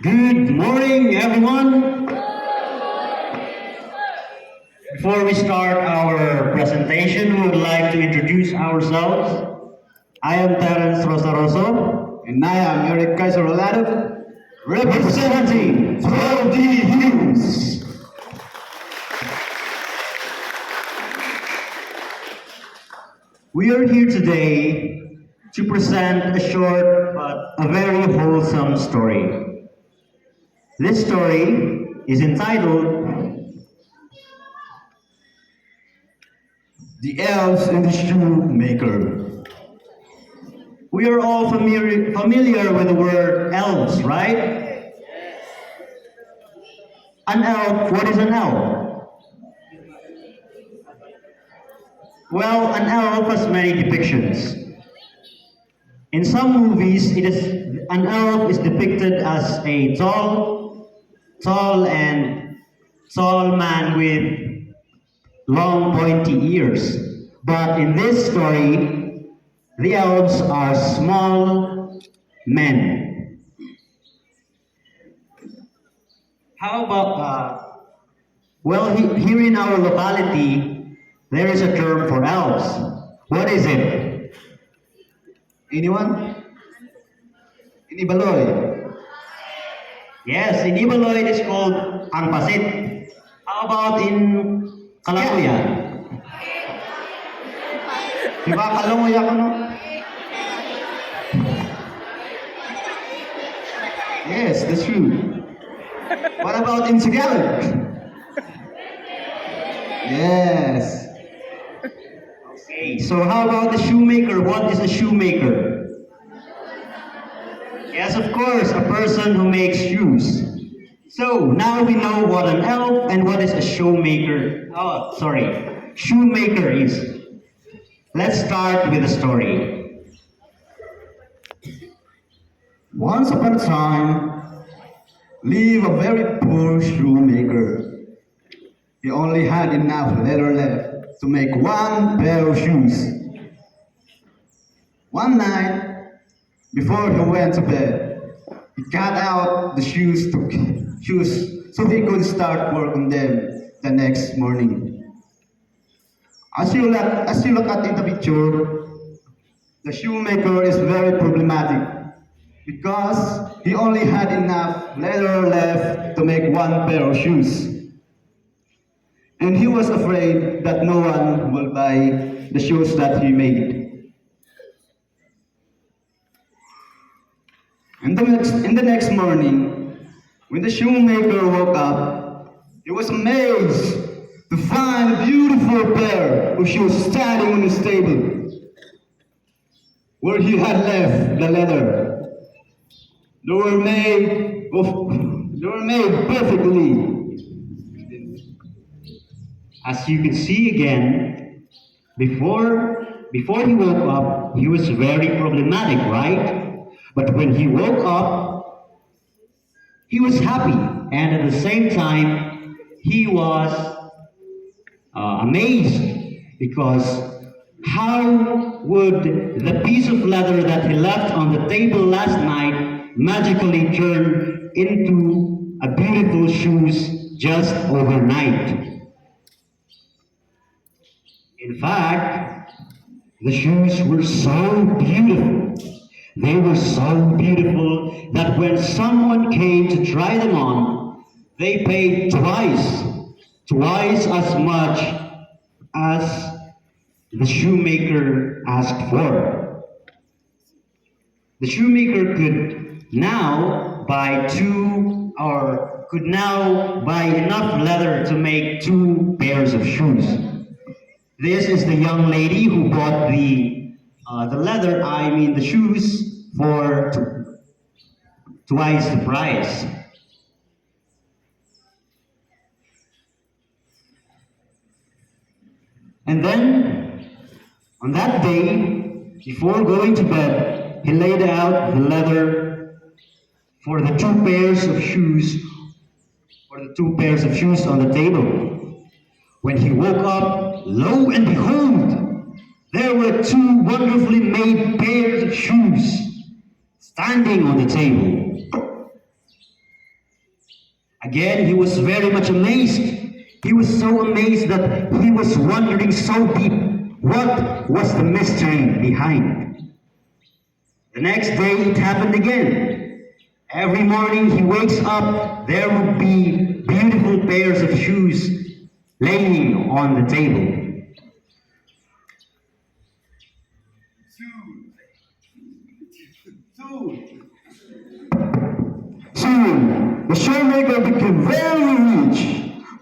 Good morning, everyone. Before we start our presentation, we would like to introduce ourselves. I am Terence Rosaroso, And I am Eric Kaizer Aladog. representing from the Hills. We are here today to present a short but a very wholesome story. This story is entitled The Elves and the Shoemaker. We are all familiar with the word elves, right? An elf, what is an elf? Well, an elf has many depictions. In some movies, an elf is depicted as a tall man with long pointy ears. But in this story, the elves are small men. How about, here in our locality, there is a term for elves. What is it? Anyone? Inibaloy. Yes, in Ibaloi it is called ang pasit. How about in Kalakuya? Di ba kalungoy ako no? Yes, that's true. What about in Tagalog? Yes. Okay, so how about the shoemaker? What is a shoemaker? Yes, of course, a person who makes shoes. So now we know what an elf and what is a shoemaker is. Let's start with the story. Once upon a time, lived a very poor shoemaker. He only had enough leather left to make one pair of shoes. One night, before he went to bed, he cut out the shoes so he could start work on them the next morning. As you look at in the picture, the shoemaker is very problematic because he only had enough leather left to make one pair of shoes. And he was afraid that no one will buy the shoes that he made. In the next morning, when the shoemaker woke up, he was amazed to find a beautiful pair of shoes standing on his table, where he had left the leather. They were made perfectly. As you can see again, before he woke up, he was very problematic, right? But when he woke up, he was happy, and at the same time, he was amazed because how would the piece of leather that he left on the table last night magically turn into a beautiful shoes just overnight? In fact, the shoes were so beautiful. They were so beautiful that when someone came to try them on, they paid twice as much as the shoemaker asked for. The shoemaker could now buy enough leather to make two pairs of shoes. This is the young lady who bought the shoes for twice the price. And then, on that day, before going to bed, he laid out the leather for the two pairs of shoes on the table. When he woke up, lo and behold, there were two wonderfully made pairs of shoes standing on the table. Again, he was very much amazed. He was so amazed that he was wondering so deep what was the mystery behind. The next day it happened again. Every morning he wakes up, there would be beautiful pairs of shoes laying on the table. Soon, the shoemaker became very rich.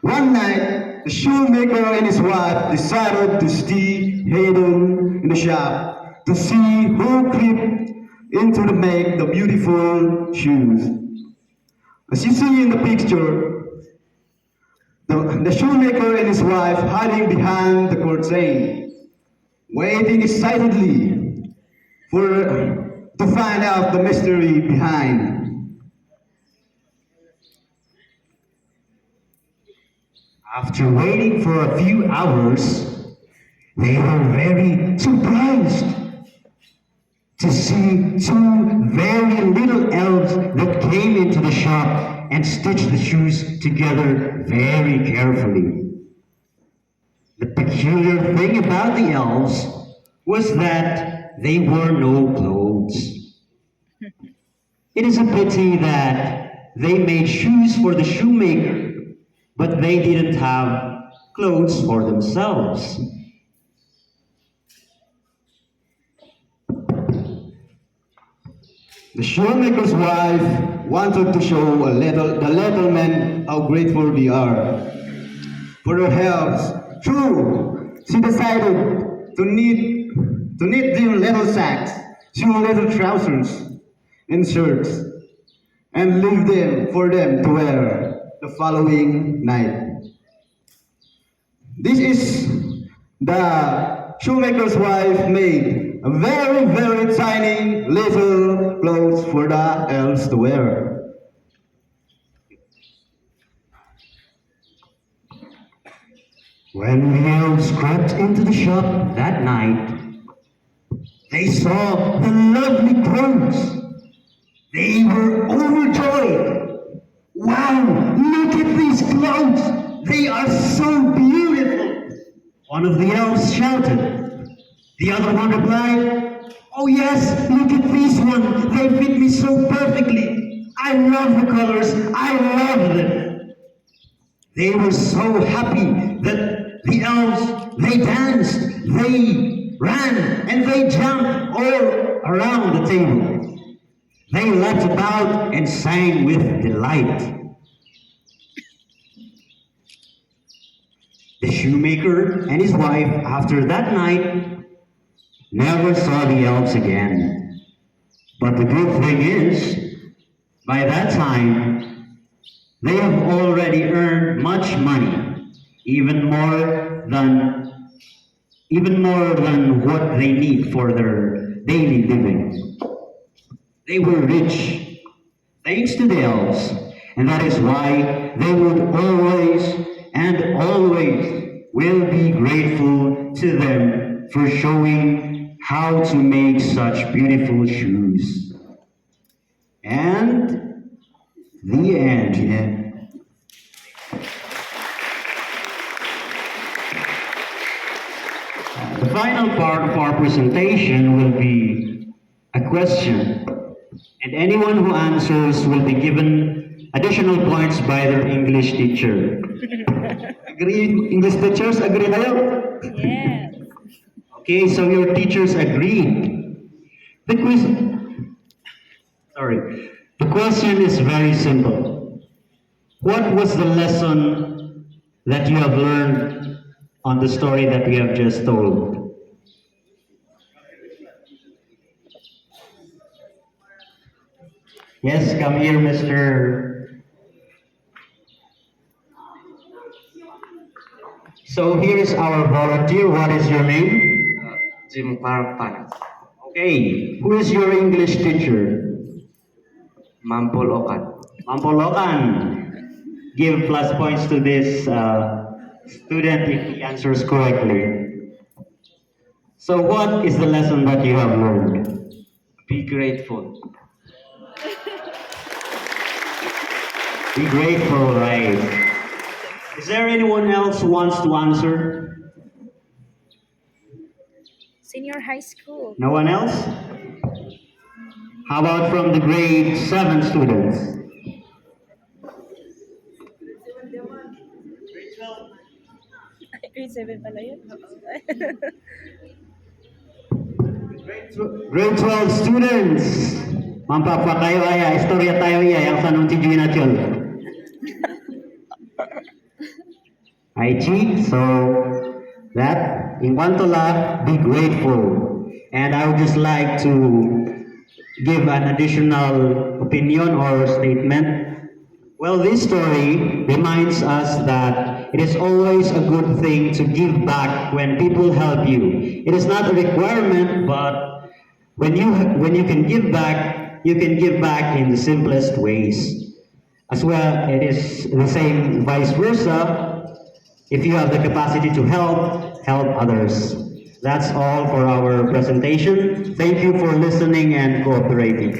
One night, the shoemaker and his wife decided to stay hidden in the shop to see who crept into to make the beautiful shoes. As you see in the picture, the shoemaker and his wife hiding behind the curtain, waiting excitedly to find out the mystery behind. After waiting for a few hours, they were very surprised to see two very little elves that came into the shop and stitched the shoes together very carefully. The peculiar thing about the elves was that they wore no clothes. It is a pity that they made shoes for the shoemaker, but they didn't have clothes for themselves. The shoemaker's wife wanted to show the little men how grateful they are for their help. True, she decided to knit them little sacks, two little trousers, and shirts, and leave them for them to wear the following night. This is the shoemaker's wife made a very, very tiny little clothes for the elves to wear. When the elves crept into the shop that night, they saw the lovely clothes. They were overjoyed. Wow, look at these clothes! They are so beautiful! One of the elves shouted. The other one replied, "Oh yes, look at these ones! They fit me so perfectly! I love the colors! I love them!" They were so happy that the elves, they danced, they ran, and they jumped all around the table. They leapt about and sang with delight. The shoemaker and his wife, after that night, never saw the elves again. But the good thing is, by that time, they have already earned much money, even more than what they need for their daily living. They were rich, thanks to the elves, and that is why they would always and always will be grateful to them for showing how to make such beautiful shoes. And the end. The final part of our presentation will be a question, and anyone who answers will be given additional points by their English teacher. Agree, English teachers? Agree tayo? Yes. Okay, so your teachers agreed. The quiz, the question is very simple. What was the lesson that you have learned on the story that we have just told? Yes, come here, Mr. So here's our volunteer. What is your name? Jim Parpan, Okay, who is your English teacher? Mampol Okan. Mampolokan. Give plus points to this student if he answers correctly. So what is the lesson that you have learned? Be grateful. Be grateful, right? Is there anyone else who wants to answer? Senior high school. No one else? How about from the grade 7 students? Grade 7 pala yun. Grade 12 students! Mampapa kayo aya, istorya tayo iya, yang sanong tijuin natin. IG, so that, in Guantola, be grateful. And I would just like to give an additional opinion or statement. Well, this story reminds us that it is always a good thing to give back when people help you. It is not a requirement, but when you can give back, you can give back in the simplest ways. As well, it is the same vice versa. If you have the capacity to help, help others. That's all for our presentation. Thank you for listening and cooperating.